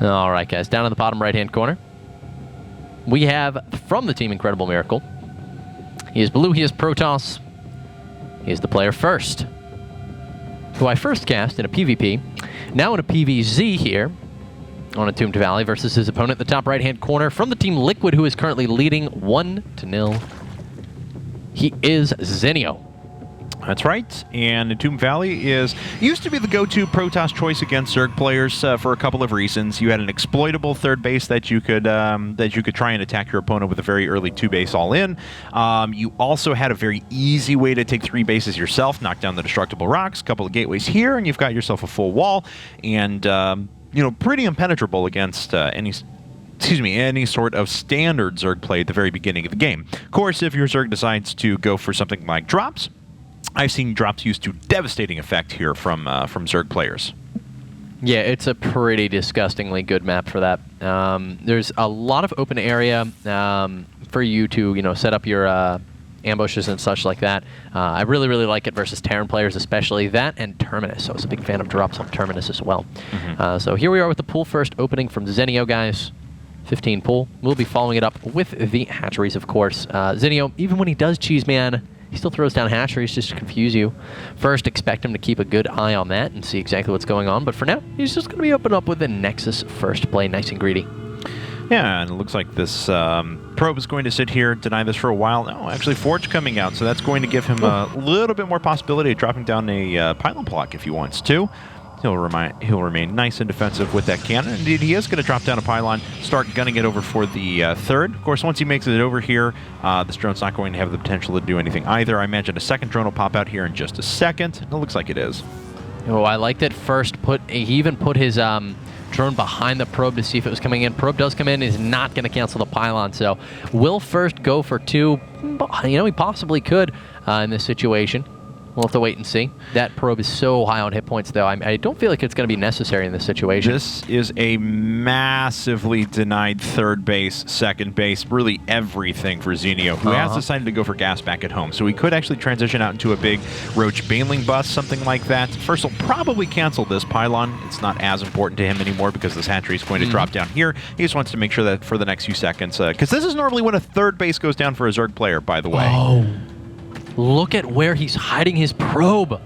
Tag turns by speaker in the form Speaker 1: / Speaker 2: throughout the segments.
Speaker 1: All right, guys, down in the bottom right-hand corner, we have from the team Incredible Miracle. He is blue, he is Protoss. He is the player first, who I first cast in a PvP, now in a PvZ here on Entombed Valley versus his opponent in the top right-hand corner from the team Liquid, who is currently leading 1-0. He is Zenio.
Speaker 2: That's right, and Entombed Valley used to be the go-to Protoss choice against Zerg players for a couple of reasons. You had an exploitable third base that you could try and attack your opponent with a very early 2-base all-in. You also had a very easy way to take 3 bases yourself, knock down the destructible rocks, a couple of gateways here, and you've got yourself a full wall, and pretty impenetrable against any sort of standard Zerg play at the very beginning of the game. Of course, if your Zerg decides to go for something like drops, I've seen drops used to devastating effect here from Zerg players.
Speaker 1: Yeah, it's a pretty disgustingly good map for that. There's a lot of open area for you to set up your ambushes and such like that. I really, really like it versus Terran players, especially that and Terminus. So I was a big fan of drops on Terminus as well. So here we are with the pool first opening from Zenio, guys. 15 pool. We'll be following it up with the hatcheries, of course. Zenio, even when he does cheese man, he still throws down hatcheries just to confuse you. First, expect him to keep a good eye on that and see exactly what's going on. But for now, he's just going to be open up with the Nexus first play, nice and greedy.
Speaker 2: Yeah, and it looks like this probe is going to sit here, deny this for a while. No, actually Forge coming out, so that's going to give him a little bit more possibility of dropping down a pylon block if he wants to. He'll remain nice and defensive with that cannon. Indeed, he is going to drop down a pylon, start gunning it over for the third. Of course, once he makes it over here, this drone's not going to have the potential to do anything either. I imagine a second drone will pop out here in just a second. It looks like it is.
Speaker 1: Oh, I liked it first. He even put his drone behind the probe to see if it was coming in. Probe does come in. He's not going to cancel the pylon, so will first go for 2. He possibly could in this situation. We'll have to wait and see. That probe is so high on hit points, though. I don't feel like it's going to be necessary in this situation.
Speaker 2: This is a massively denied third base, second base, really everything for Zenio, who has decided to go for gas back at home. So he could actually transition out into a big Roach Baneling bus, something like that. First, he'll probably cancel this pylon. It's not as important to him anymore because this hatchery is going to drop down here. He just wants to make sure that for the next few seconds, because this is normally when a third base goes down for a Zerg player, by the way.
Speaker 1: Oh. Look at where he's hiding his probe.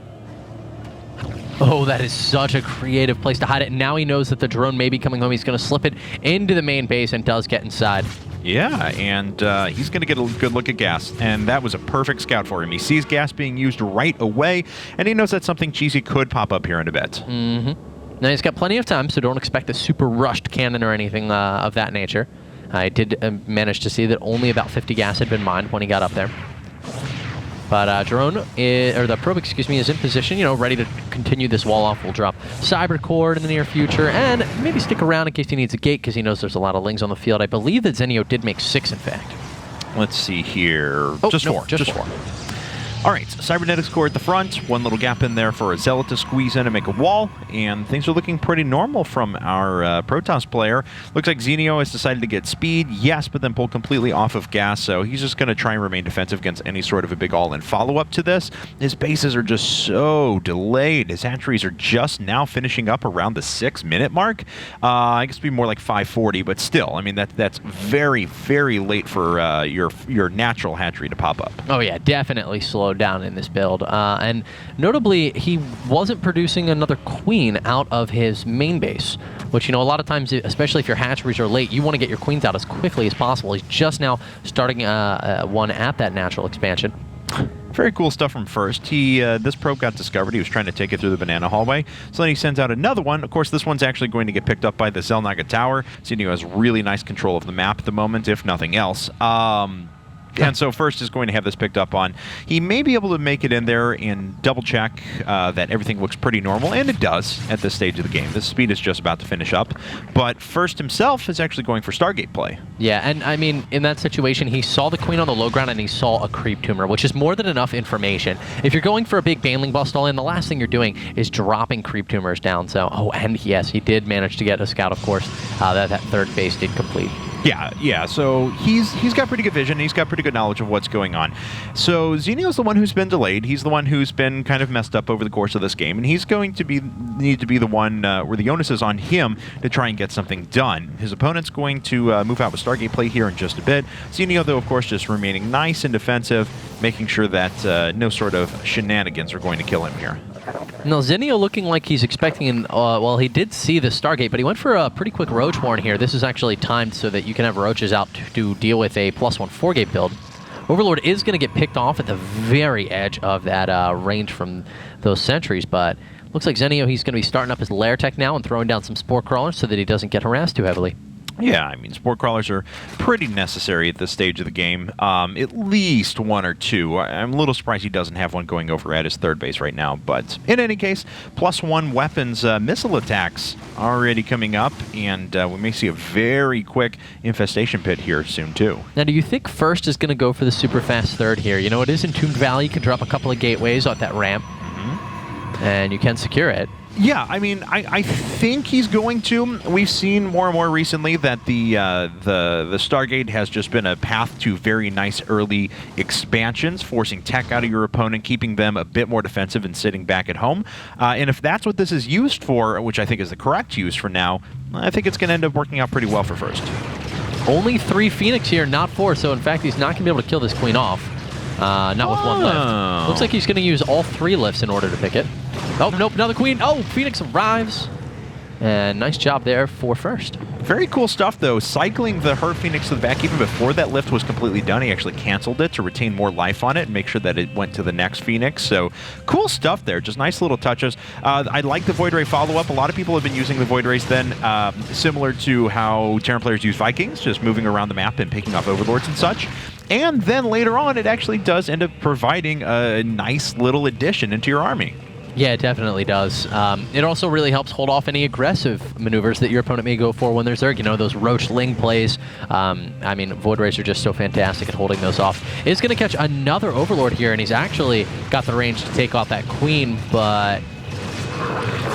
Speaker 1: Oh, that is such a creative place to hide it. And now he knows that the drone may be coming home. He's going to slip it into the main base and does get inside.
Speaker 2: Yeah, and he's going to get a good look at gas. And that was a perfect scout for him. He sees gas being used right away, and he knows that something cheesy could pop up here in a bit.
Speaker 1: Now, he's got plenty of time, so don't expect a super rushed cannon or anything of that nature. I did manage to see that only about 50 gas had been mined when he got up there. But the probe, is in position, ready to continue this wall off. We'll drop Cyber Cord in the near future, and maybe stick around in case he needs a gate, because he knows there's a lot of lings on the field. I believe that Zenio did make 6, in fact.
Speaker 2: Let's see here.
Speaker 1: Oh,
Speaker 2: just 4. Just 4. All right, Cybernetics core at the front, one little gap in there for a Zealot to squeeze in and make a wall, and things are looking pretty normal from our Protoss player. Looks like Zenio has decided to get speed, yes, but then pull completely off of gas, so he's just going to try and remain defensive against any sort of a big all-in follow-up to this. His bases are just so delayed. His hatcheries are just now finishing up around the 6-minute mark. I guess it'd be more like 5:40, but still, I mean, that's very, very late for your natural hatchery to pop up.
Speaker 1: Oh yeah, definitely slowed down in this build. And notably, he wasn't producing another queen out of his main base, which, a lot of times, especially if your hatcheries are late, you want to get your queens out as quickly as possible. He's just now starting one at that natural expansion.
Speaker 2: Very cool stuff from first. This probe got discovered. He was trying to take it through the banana hallway. So then he sends out another one. Of course, this one's actually going to get picked up by the Zelnaga Tower. Zenio has really nice control of the map at the moment, if nothing else. And so first is going to have this picked up on. He may be able to make it in there and double check that everything looks pretty normal, and it does at this stage of the game. The speed is just about to finish up, but first himself is actually going for Stargate play.
Speaker 1: Yeah, and I mean, in that situation, he saw the queen on the low ground and he saw a creep tumor, which is more than enough information. If you're going for a big Baneling bust all in, the last thing you're doing is dropping creep tumors down. So, and yes, he did manage to get a scout, of course. That third base did complete.
Speaker 2: Yeah. So he's got pretty good vision. He's got pretty good knowledge of what's going on. So Xenio's the one who's been delayed. He's the one who's been kind of messed up over the course of this game, and he's going to need to be the one where the onus is on him to try and get something done. His opponent's going to move out with Stargate play here in just a bit. Xenio, though, of course, just remaining nice and defensive, making sure that no sort of shenanigans are going to kill him here.
Speaker 1: No, Xenio looking like he's expecting, well, he did see the Stargate, but he went for a pretty quick Roach Warren here. This is actually timed so that you can have Roaches out to deal with a +1 4-gate build. Overlord is going to get picked off at the very edge of that range from those sentries, but looks like Xenio, he's going to be starting up his Lair Tech now and throwing down some Spore Crawlers so that he doesn't get harassed too heavily.
Speaker 2: Yeah, I mean, Spore Crawlers are pretty necessary at this stage of the game. At least one or two. I'm a little surprised he doesn't have one going over at his third base right now. But in any case, +1 weapons missile attacks already coming up, and we may see a very quick infestation pit here soon, too.
Speaker 1: Now, do you think first is going to go for the super fast third here? You know, it is Entombed Valley. You can drop a couple of gateways at that ramp, and you can secure it.
Speaker 2: Yeah, I mean, I think he's going to. We've seen more and more recently that the Stargate has just been a path to very nice early expansions, forcing tech out of your opponent, keeping them a bit more defensive and sitting back at home. And if that's what this is used for, which I think is the correct use for now, I think it's going to end up working out pretty well for first.
Speaker 1: Only 3 Phoenix here, not 4, so in fact he's not going to be able to kill this Queen off. Not with 1 lift. Looks like he's going to use all 3 lifts in order to pick it. Oh, nope, another Queen. Oh, Phoenix arrives. And nice job there for first.
Speaker 2: Very cool stuff, though. Cycling the Hurt Phoenix to the back even before that lift was completely done. He actually canceled it to retain more life on it and make sure that it went to the next Phoenix. So cool stuff there. Just nice little touches. I like the Void Ray follow-up. A lot of people have been using the Void Rays then, similar to how Terran players use Vikings, just moving around the map and picking off Overlords and such. And then later on, it actually does end up providing a nice little addition into your army.
Speaker 1: Yeah, it definitely does. It also really helps hold off any aggressive maneuvers that your opponent may go for when there's Zerg. You know, those Roach Ling plays. I mean, Void Rays are just so fantastic at holding those off. He's going to catch another Overlord here, and he's actually got the range to take off that Queen, but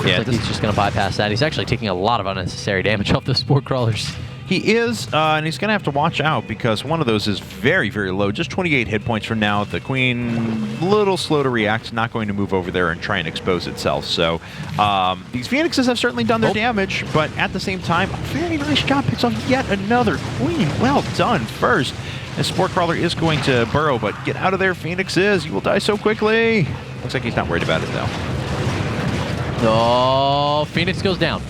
Speaker 1: yeah, like he's just going to bypass that. He's actually taking a lot of unnecessary damage off the Spore Crawlers.
Speaker 2: He is, and he's going to have to watch out because one of those is very, very low. Just 28 hit points from now. The Queen, a little slow to react, not going to move over there and try and expose itself. So these Phoenixes have certainly done their damage, but at the same time, a very nice job. Picks off yet another Queen. Well done first. The Spore Crawler is going to burrow, but get out of there, Phoenixes. You will die so quickly. Looks like he's not worried about it, though.
Speaker 1: Oh, Phoenix goes down.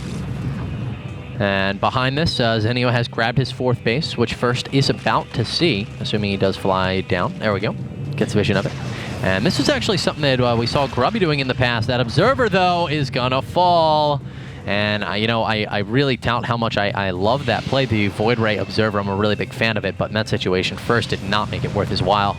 Speaker 1: And behind this, Xenio has grabbed his 4th base, which first is about to see, assuming he does fly down. There we go. Gets vision of it. And this is actually something that we saw Grubby doing in the past. That Observer, though, is going to fall. And, you know, I really tout how much I love that play, the Void Ray Observer. I'm a really big fan of it, but in that situation, first did not make it worth his while.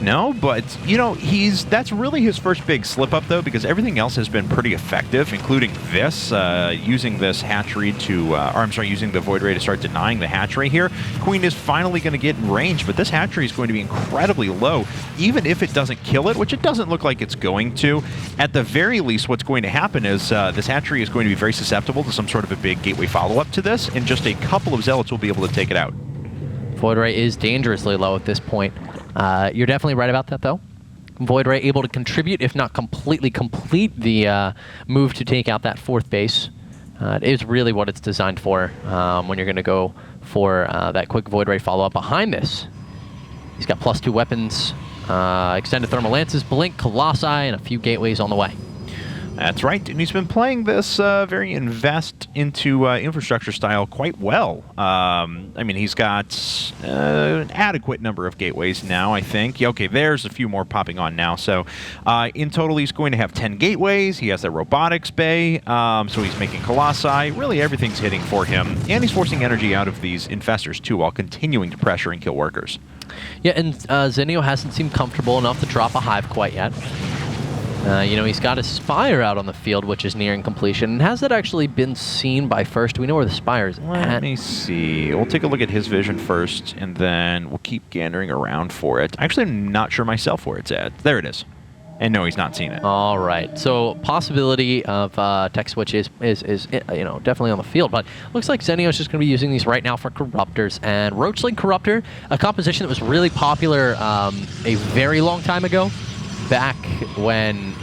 Speaker 2: No, but, you know, that's really his first big slip-up, though, because everything else has been pretty effective, including this, using this hatchery to, using the Void Ray to start denying the hatchery here. Queen is finally going to get in range, but this hatchery is going to be incredibly low, even if it doesn't kill it, which it doesn't look like it's going to. At the very least, what's going to happen is this hatchery is going to be very susceptible to some sort of a big gateway follow-up to this, and just a couple of Zealots will be able to take it out.
Speaker 1: Void Ray is dangerously low at this point. You're definitely right about that, though. Void Ray able to contribute, if not completely complete the move to take out that 4th base. It is really what it's designed for when you're going to go for that quick Void Ray follow-up. Behind this, he's got +2 weapons, extended thermal lances, blink, colossi, and a few gateways on the way.
Speaker 2: That's right, and he's been playing this very invest into infrastructure style quite well. I mean, he's got an adequate number of gateways now, I think. Okay, there's a few more popping on now. So in total, he's going to have 10 gateways. He has that robotics bay, so he's making colossi. Really, everything's hitting for him, and he's forcing energy out of these infestors, too, while continuing to pressure and kill workers.
Speaker 1: Yeah, and Xenio hasn't seemed comfortable enough to drop a hive quite yet. You know, he's got his Spire out on the field, which is nearing completion. And has that actually been seen by first? Do we know where the Spire is at?
Speaker 2: Let me see. We'll take a look at his vision first, and then we'll keep gandering around for it. Actually, I'm not sure myself where it's at. There it is. And no, he's not seen it.
Speaker 1: All right. So possibility of tech switch is definitely on the field, but looks like Zenio's just going to be using these right now for Corruptors. And Roachling Corruptor, a composition that was really popular a very long time ago, back when,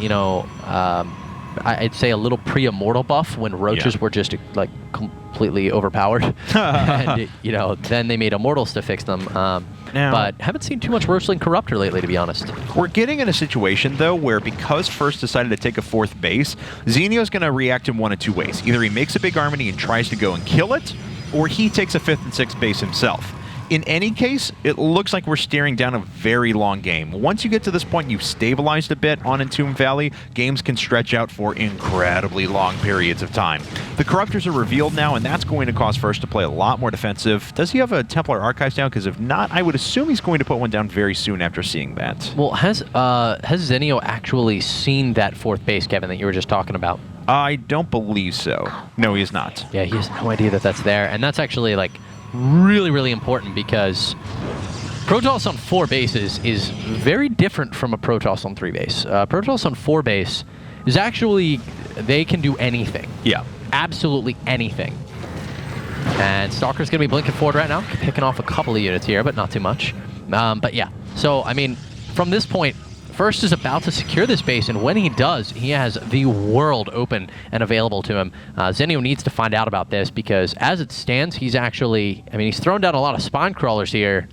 Speaker 1: I'd say a little pre-immortal buff when roaches were just like completely overpowered. And, then they made immortals to fix them. But haven't seen too much Roachling Corruptor lately, to be honest.
Speaker 2: We're getting in a situation, though, where because First decided to take a 4th base, Zenio's going to react in one of two ways. Either he makes a big army and tries to go and kill it, or he takes a 5th and 6th base himself. In any case, it looks like we're staring down a very long game. Once you get to this point, you've stabilized a bit on Entombed Valley, games can stretch out for incredibly long periods of time. The Corruptors are revealed now, and that's going to cause First to play a lot more defensive. Does he have a Templar Archives down? Because if not, I would assume he's going to put one down very soon after seeing that.
Speaker 1: Well, has Zenio actually seen that 4th base, Kevin, that you were just talking about?
Speaker 2: I don't believe so. No, he is not.
Speaker 1: Yeah, he has no idea that that's there, and that's actually, like, really, really important because Protoss on 4 bases is very different from a Protoss on 3 base. Protoss on 4 base is actually, they can do anything.
Speaker 2: Yeah.
Speaker 1: Absolutely anything. And Stalker's going to be blinking forward right now, picking off a couple of units here, but not too much. But yeah, so, I mean, from this point, First is about to secure this base, and when he does, he has the world open and available to him. Zenio needs to find out about this because as it stands, he's actually, he's thrown down a lot of spine crawlers here.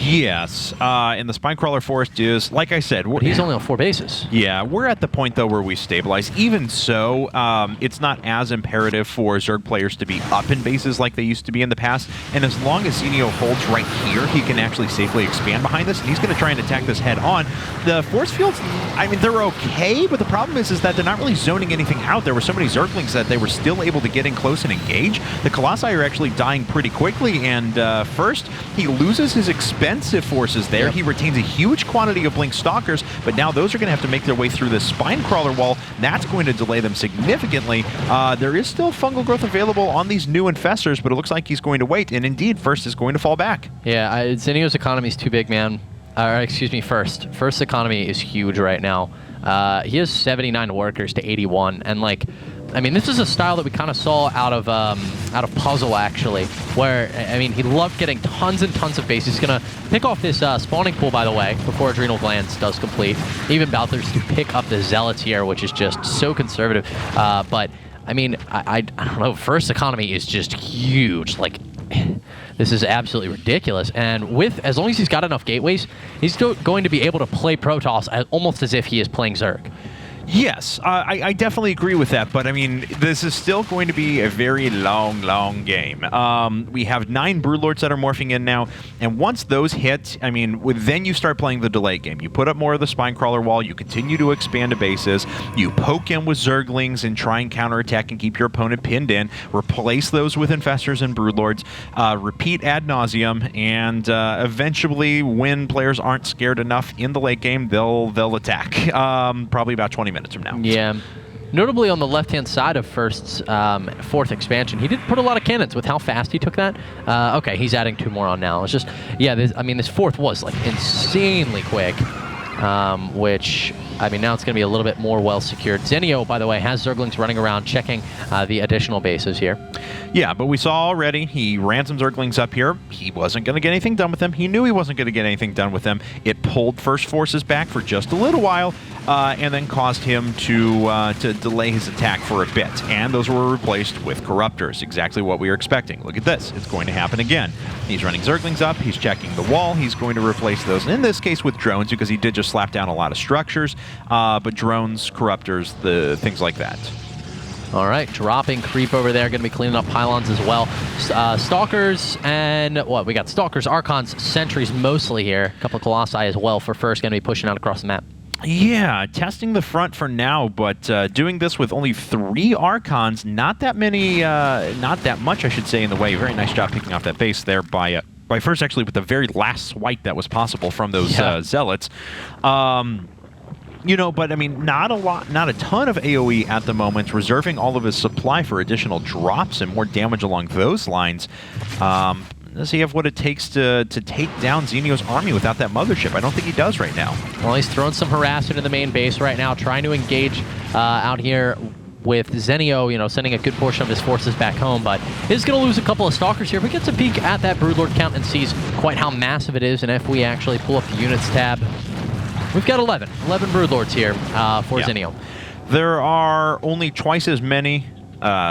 Speaker 2: Yes, and the Spinecrawler Forest is, like I said...
Speaker 1: But he's only on 4 bases.
Speaker 2: Yeah, we're at the point, though, where we stabilize. Even so, it's not as imperative for Zerg players to be up in bases like they used to be in the past, and as long as Zenio holds right here, he can actually safely expand behind this, and he's going to try and attack this head on. The force fields, they're okay, but the problem is that they're not really zoning anything out. There were so many Zerglings that they were still able to get in close and engage. The Colossi are actually dying pretty quickly, and First, he loses his expensive forces there. Yep. He retains a huge quantity of Blink Stalkers, but now those are going to have to make their way through this Spine Crawler wall. That's going to delay them significantly. There is still fungal growth available on these new Infestors, but it looks like he's going to wait, and indeed, First is going to fall back.
Speaker 1: Yeah, Zenio's economy is too big, man. Excuse me, First. First's economy is huge right now. He has 79 workers to 81, and this is a style that we kind of saw out of Puzzle, actually, where, he loved getting tons and tons of bases. He's going to pick off this spawning pool, by the way, before Adrenal Glands does complete. Even Balthers to pick up the Zealots here, which is just so conservative. But, I don't know, First economy is just huge. This is absolutely ridiculous. And as long as he's got enough gateways, he's going to be able to play Protoss almost as if he is playing Zerg.
Speaker 2: Yes, I definitely agree with that, but this is still going to be a very long game. We have 9 Broodlords that are morphing in now, and once those hit, then you start playing the delay game. You put up more of the Spinecrawler wall, you continue to expand to bases, you poke in with Zerglings and try and counterattack and keep your opponent pinned in, replace those with Infestors and Broodlords, repeat ad nauseum, and eventually, when players aren't scared enough in the late game, they'll attack. Probably about 20 minutes from now.
Speaker 1: Yeah. Notably on the left-hand side of First's 4th expansion, he did put a lot of cannons with how fast he took that. Okay, he's adding 2 more on now. It's just, yeah, this 4th was insanely quick, which, now it's going to be a little bit more well-secured. Zenio, by the way, has Zerglings running around checking the additional bases here.
Speaker 2: Yeah, but we saw already, he ran some Zerglings up here. He wasn't going to get anything done with them. He knew he wasn't going to get anything done with them. It pulled First forces back for just a little while, and then caused him to delay his attack for a bit. And those were replaced with Corruptors, exactly what we were expecting. Look at this. It's going to happen again. He's running Zerglings up. He's checking the wall. He's going to replace those, in this case with drones, because he did just slap down a lot of structures, but drones, Corruptors, the things like that.
Speaker 1: All right, dropping creep over there, going to be cleaning up pylons as well. Stalkers and what? We got Stalkers, Archons, Sentries mostly here. A couple of Colossi as well for First, going to be pushing out across the map.
Speaker 2: Yeah, testing the front for now, but doing this with only 3 Archons, not that many, not that much, I should say, in the way. Very nice job picking off that base there by First, actually, with the very last swipe that was possible from those Zealots. But not a ton of AoE at the moment, reserving all of his supply for additional drops and more damage along those lines. does he have what it takes to take down Xenio's army without that mothership? I don't think he does right now.
Speaker 1: Well, he's throwing some harassment in the main base right now, trying to engage out here with Zenio, sending a good portion of his forces back home, but is going to lose a couple of Stalkers here. We get a peek at that Broodlord count and sees quite how massive it is, and if we actually pull up the units tab, we've got 11 Broodlords here for Zenio.
Speaker 2: There are only twice as many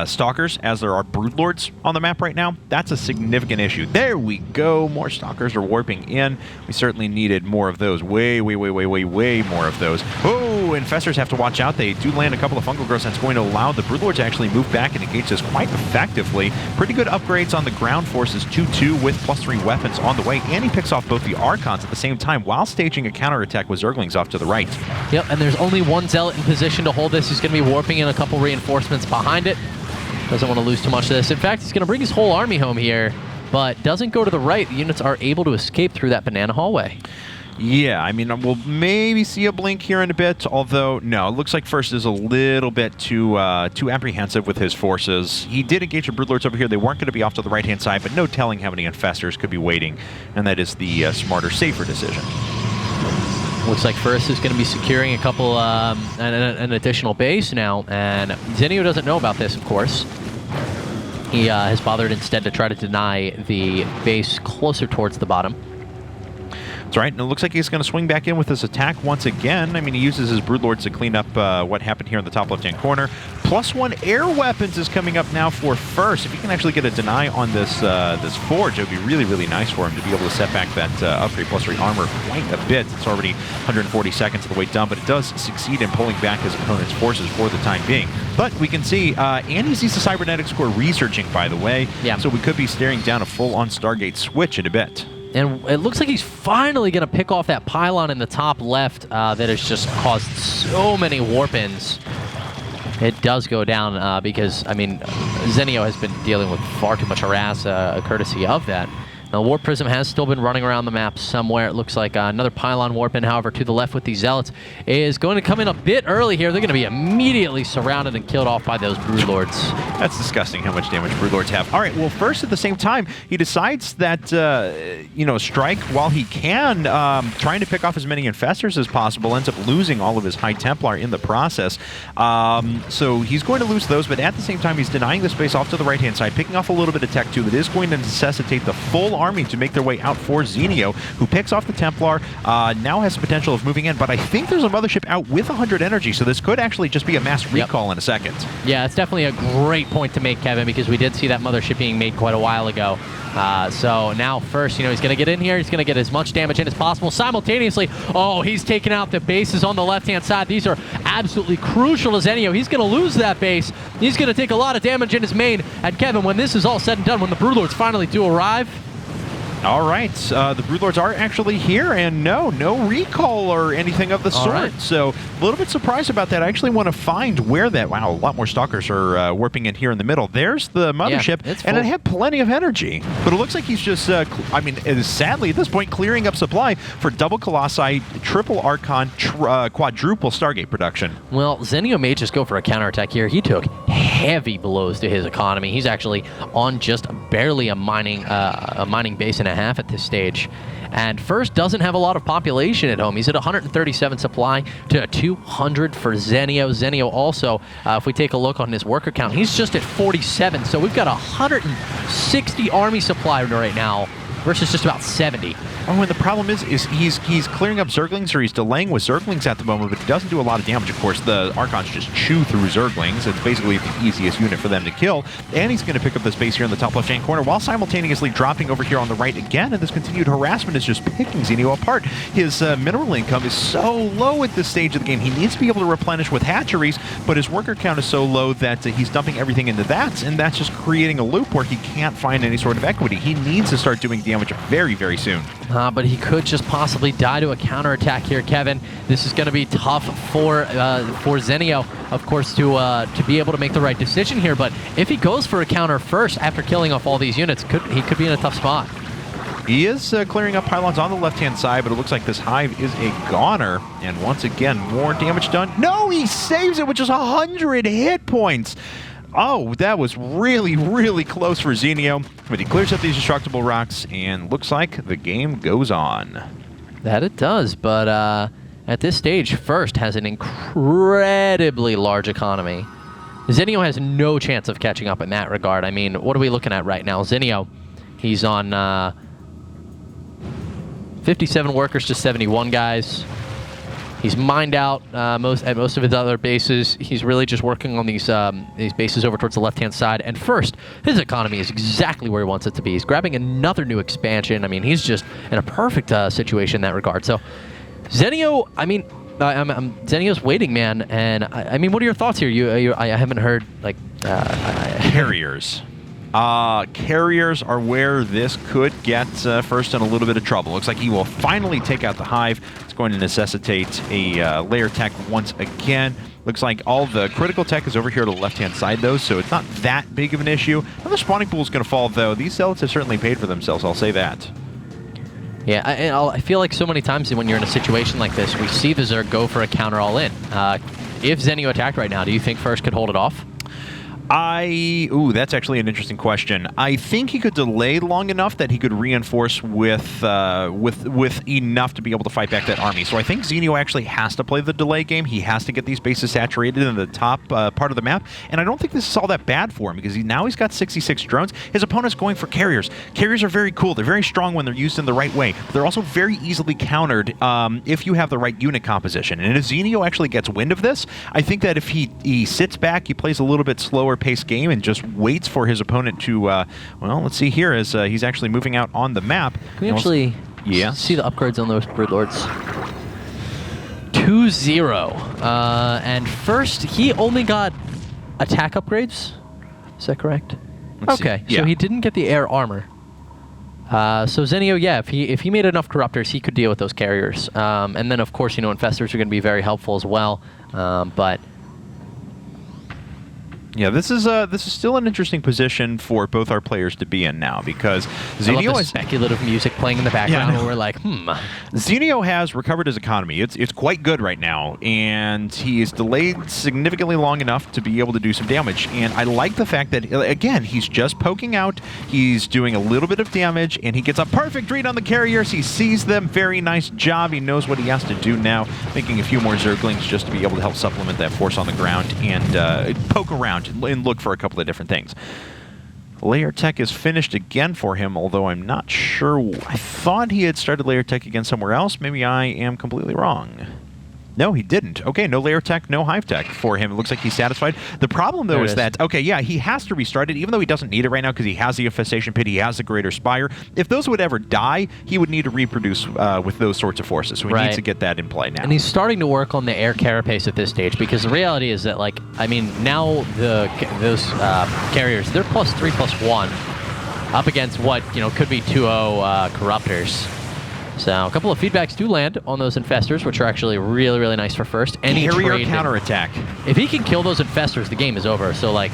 Speaker 2: Stalkers as there are Broodlords on the map right now. That's a significant issue. There we go. More Stalkers are warping in. We certainly needed more of those. Way more of those. Oh, Infestors have to watch out. They do land a couple of fungal growths. That's going to allow the Broodlords to actually move back and engage this quite effectively. Pretty good upgrades on the ground forces. 2-2 with +3 weapons on the way. And he picks off both the Archons at the same time while staging a counterattack with Zerglings off to the right.
Speaker 1: Yep, and there's only one Zealot in position to hold this. He's going to be warping in a couple reinforcements behind it. Doesn't want to lose too much of this. In fact, he's going to bring his whole army home here, but doesn't go to the right. The units are able to escape through that banana hallway.
Speaker 2: Yeah, I mean, we'll maybe see a blink here in a bit, although, no, it looks like First is a little bit too apprehensive with his forces. He did engage the Broodlords over here. They weren't going to be off to the right-hand side, but no telling how many Infestors could be waiting, and that is the smarter, safer decision.
Speaker 1: Looks like First is going to be securing a couple, an additional base now, and Zenio doesn't know about this, of course. He has bothered instead to try to deny the base closer towards the bottom.
Speaker 2: That's right, and it looks like he's going to swing back in with his attack once again. I mean, he uses his Broodlords to clean up what happened here in the top left-hand corner. +1 air weapons is coming up now for First. If he can actually get a deny on this this forge, it would be really nice for him to be able to set back that upgrade +3 armor quite a bit. It's already 140 seconds of the way done, but it does succeed in pulling back his opponent's forces for the time being. But we can see, and he sees the cybernetics core researching, by the way.
Speaker 1: Yeah.
Speaker 2: So we could be staring down a full-on Stargate switch in a bit.
Speaker 1: And it looks like he's finally going to pick off that pylon in the top left that has just caused so many warp-ins. It does go down because, I mean, Zenio has been dealing with far too much harass courtesy of that. Now, Warp Prism has still been running around the map somewhere. It looks like another pylon warp-in, however, to the left with these Zealots is going to come in a bit early here. They're going to be immediately surrounded and killed off by those Broodlords.
Speaker 2: That's disgusting how much damage Broodlords have. All right, well, First at the same time, he decides that, strike while he can, trying to pick off as many Infestors as possible, ends up losing all of his High Templar in the process. So he's going to lose those, but at the same time, he's denying the space off to the right-hand side, picking off a little bit of tech, too, that is going to necessitate the full army to make their way out for Zenio, who picks off the Templar, now has the potential of moving in, but I think there's a mothership out with 100 energy, so this could actually just be a mass recall in a second. Yeah,
Speaker 1: it's definitely a great point to make, Kevin, because we did see that mothership being made quite a while ago. So now First, he's going to get in here, he's going to get as much damage in as possible. Simultaneously, he's taking out the bases on the left-hand side. These are absolutely crucial to Zenio. He's going to lose that base. He's going to take a lot of damage in his main. And Kevin, when this is all said and done, when the Broodlords finally do arrive,
Speaker 2: all right, the Broodlords are actually here, and no recall or anything of the sort. Right. So a little bit surprised about that. I actually want to find where that. Wow, a lot more Stalkers are warping in here in the middle. There's the mothership, and it had plenty of energy. But it looks like he's just, it is sadly at this point clearing up supply for double Colossi, triple Archon, quadruple Stargate production.
Speaker 1: Well, Zenio may just go for a counterattack here. He took heavy blows to his economy. He's actually on just barely a mining base and a half at this stage. And First doesn't have a lot of population at home. He's at 137 supply to 200 for Zenio. Zenio also, if we take a look on his worker count, he's just at 47. So we've got 160 army supply right now versus just about 70.
Speaker 2: Oh, and the problem is he's clearing up Zerglings, or he's delaying with Zerglings at the moment, but he doesn't do a lot of damage. Of course, the Archons just chew through Zerglings. It's basically the easiest unit for them to kill. And he's going to pick up the space here in the top left-hand corner while simultaneously dropping over here on the right again. And this continued harassment is just picking Zenio apart. His mineral income is so low at this stage of the game. He needs to be able to replenish with hatcheries, but his worker count is so low that he's dumping everything into that, and that's just creating a loop where he can't find any sort of equity. He needs to start doing damage very soon.
Speaker 1: But he could just possibly die to a counterattack here, Kevin. This is going to be tough for Zenio, of course, to be able to make the right decision here. But if he goes for a counter first after killing off all these units, he could be in a tough spot.
Speaker 2: He is clearing up pylons on the left-hand side, but it looks like this hive is a goner. And once again, more damage done. No, he saves it with just 100 hit points. Oh, that was really, really close for Xenio. But he clears up these destructible rocks, and looks like the game goes on.
Speaker 1: That it does, but at this stage, First has an incredibly large economy. Zinio has no chance of catching up in that regard. I mean, what are we looking at right now? Zinio, he's on 57 workers to 71 guys. He's mined out at most of his other bases. He's really just working on these bases over towards the left-hand side. And First, his economy is exactly where he wants it to be. He's grabbing another new expansion. I mean, he's just in a perfect situation in that regard. So, Zenio, I mean, Zenio's waiting, man. And I mean, what are your thoughts here? I haven't heard like
Speaker 2: carriers. Carriers are where this could get First in a little bit of trouble. Looks like he will finally take out the hive. It's going to necessitate a layer tech once again. Looks like all the critical tech is over here to the left-hand side, though, so it's not that big of an issue. Another spawning pool is going to fall, though. These zealots have certainly paid for themselves, I'll say that.
Speaker 1: Yeah, I feel like so many times when you're in a situation like this, we see the Zerg go for a counter all in. If Zenio attacked right now, do you think First could hold it off?
Speaker 2: Ooh, that's actually an interesting question. I think he could delay long enough that he could reinforce with enough to be able to fight back that army. So I think Zenio actually has to play the delay game. He has to get these bases saturated in the top part of the map, and I don't think this is all that bad for him because now he's got 66 drones. His opponent's going for carriers. Carriers are very cool. They're very strong when they're used in the right way. They're also very easily countered if you have the right unit composition. And if Zenio actually gets wind of this, I think that if he sits back, he plays a little bit slower pace game and just waits for his opponent to, well, let's see here as he's actually moving out on the map.
Speaker 1: Can we actually see the upgrades on those Bird Lords? 2-0. And First, he only got attack upgrades? Is that correct? Okay, so he didn't get the air armor. So Zenio, yeah, if he made enough corruptors, he could deal with those carriers. And then, of course, infestors are going to be very helpful as well. But
Speaker 2: yeah, this is still an interesting position for both our players to be in now because Zenio has
Speaker 1: speculative music playing in the background, where we're like,
Speaker 2: Zenio has recovered his economy. It's quite good right now, and he is delayed significantly long enough to be able to do some damage. And I like the fact that again he's just poking out, he's doing a little bit of damage, and he gets a perfect read on the carriers. He sees them. Very nice job. He knows what he has to do now, making a few more Zerglings just to be able to help supplement that force on the ground and poke around and look for a couple of different things. Layer Tech is finished again for him, although I'm not sure. I thought he had started Layer Tech again somewhere else. Maybe I am completely wrong. No, he didn't. Okay, no Layer Tech, no Hive Tech for him. It looks like he's satisfied. The problem, though, is that, okay, yeah, he has to restart it, even though he doesn't need it right now because he has the Infestation Pit, he has the Greater Spire. If those would ever die, he would need to reproduce with those sorts of forces. So he needs to get that in play now.
Speaker 1: And he's starting to work on the air carapace at this stage because the reality is that, like, I mean, now those carriers, they're +3, +1 up against what, could be 2-0 Corruptors. So a couple of feedbacks do land on those infestors, which are actually really, really nice for First. Any
Speaker 2: carrier counterattack.
Speaker 1: If he can kill those infestors, the game is over. So, like,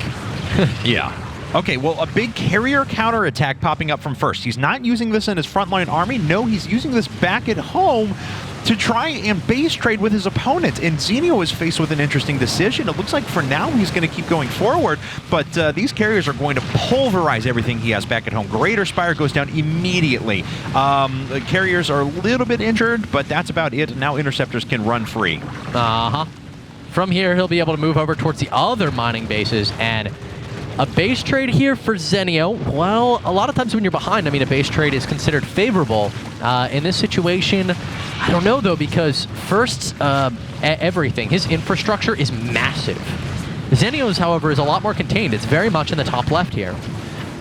Speaker 2: yeah. Okay, well, a big carrier counterattack popping up from First. He's not using this in his frontline army. No, he's using this back at home to try and base trade with his opponent. And Zenio is faced with an interesting decision. It looks like for now he's going to keep going forward, but these carriers are going to pulverize everything he has back at home. Greater Spire goes down immediately. The carriers are a little bit injured, but that's about it. Now interceptors can run free.
Speaker 1: From here, he'll be able to move over towards the other mining bases, and a base trade here for Zenio. Well, a lot of times when you're behind, I mean, a base trade is considered favorable. In this situation, I don't know, though, because First's everything, his infrastructure is massive. Zenio's, however, is a lot more contained. It's very much in the top left here.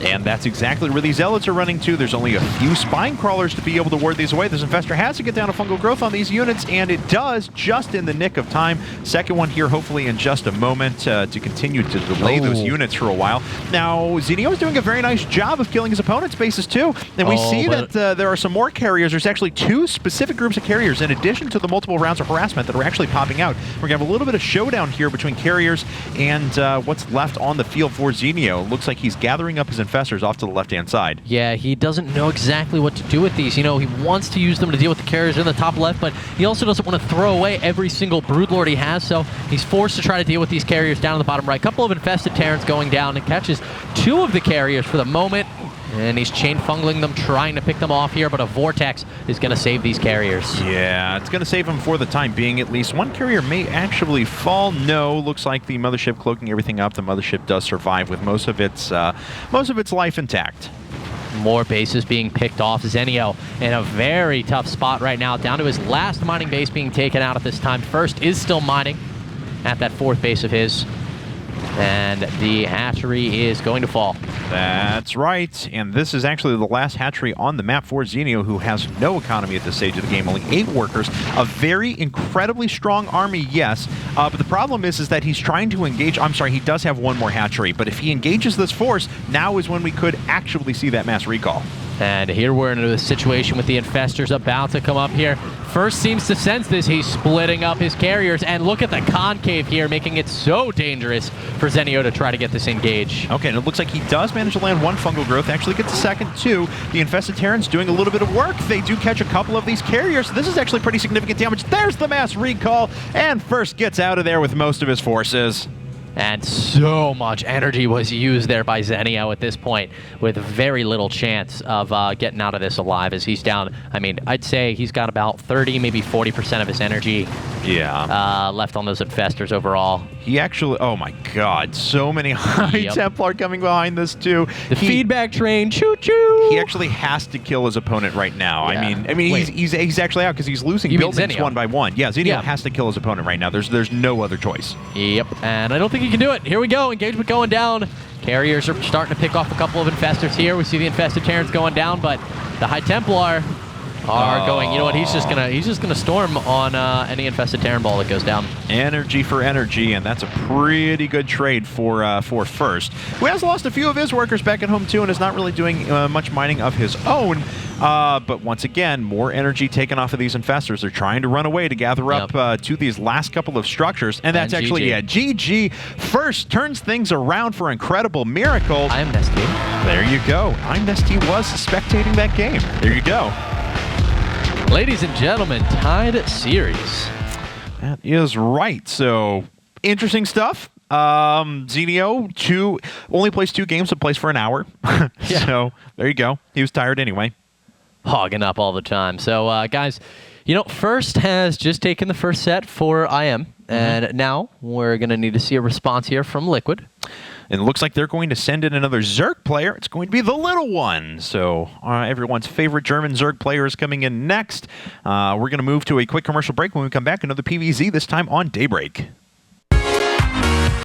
Speaker 2: And that's exactly where these Zealots are running to. There's only a few Spine Crawlers to be able to ward these away. This Infestor has to get down to fungal growth on these units, and it does just in the nick of time. Second one here, hopefully in just a moment, to continue to delay those units for a while. Now, Zenio is doing a very nice job of killing his opponent's bases, too. And we see that there are some more carriers. There's actually 2 specific groups of carriers, in addition to the multiple rounds of harassment that are actually popping out. We're going to have a little bit of showdown here between carriers and what's left on the field for Zenio. Looks like he's gathering up his infestors off to the left-hand side.
Speaker 1: Yeah, he doesn't know exactly what to do with these. You know, he wants to use them to deal with the carriers in the top left, but he also doesn't want to throw away every single Broodlord he has, so he's forced to try to deal with these carriers down in the bottom right. Couple of infested Terrans going down and catches 2 of the carriers for the moment. And he's chain fungling them, trying to pick them off here, but a Vortex is going to save these carriers.
Speaker 2: Yeah, it's going to save them for the time being, at least. One carrier may actually fall. No, looks like the mothership cloaking everything up. The mothership does survive with most of its life intact.
Speaker 1: More bases being picked off. Zenio in a very tough spot right now, down to his last mining base being taken out at this time. First is still mining at that 4th base of his. And the hatchery is going to fall.
Speaker 2: That's right. And this is actually the last hatchery on the map for Zenio, who has no economy at this stage of the game. Only 8 workers. A very incredibly strong army, yes. But the problem is that he's trying to engage. I'm sorry, he does have 1 more hatchery. But if he engages this force, now is when we could actually see that mass recall.
Speaker 1: And here we're into a situation with the infestors about to come up here. First seems to sense this. He's splitting up his carriers. And look at the concave here, making it so dangerous for Zenio to try to get this engage.
Speaker 2: Okay, and it looks like he does manage to land 1 fungal growth. Actually gets a second, 2. The infested Terrans doing a little bit of work. They do catch a couple of these carriers. So this is actually pretty significant damage. There's the mass recall. And first gets out of there with most of his forces.
Speaker 1: And so much energy was used there by Zenio at this point, with very little chance of getting out of this alive, as he's down. I mean, I'd say he's got about 30, maybe 40% of his energy left on those infestors overall.
Speaker 2: He actually, oh my god, so many High Templar coming behind this too.
Speaker 1: The feedback train, choo-choo!
Speaker 2: He actually has to kill his opponent right now.
Speaker 1: Yeah.
Speaker 2: I mean, he's actually out because he's losing buildings 1 by 1. Yeah, Zenio has to kill his opponent right now. There's no other choice.
Speaker 1: Yep, and I don't think he can do it. Here we go, engagement going down. Carriers are starting to pick off a couple of infestors here. We see the infested Terrans going down, but the High Templar are going. You know what? He's just gonna storm on any infested Terran ball that goes down.
Speaker 2: Energy for energy, and that's a pretty good trade for first. Who has lost a few of his workers back at home too, and is not really doing much mining of his own. But once again, more energy taken off of these infestors. They're trying to run away to gather up to these last couple of structures, and that's actually GG. First turns things around for Incredible Miracle.
Speaker 1: I'm Nesty.
Speaker 2: There you go. I'm Nesty was spectating that game. There you go.
Speaker 1: Ladies and gentlemen, tied series.
Speaker 2: That is right. So, interesting stuff. Zenio only plays 2 games, but plays for an hour. So, there you go. He was tired anyway.
Speaker 1: Hogging up all the time. So, guys, you know, First has just taken the first set for IM, and now we're going to need to see a response here from Liquid.
Speaker 2: And it looks like they're going to send in another Zerg player. It's going to be the little one. So everyone's favorite German Zerg player is coming in next. We're going to move to a quick commercial break. When we come back, another PVZ, this time on Daybreak.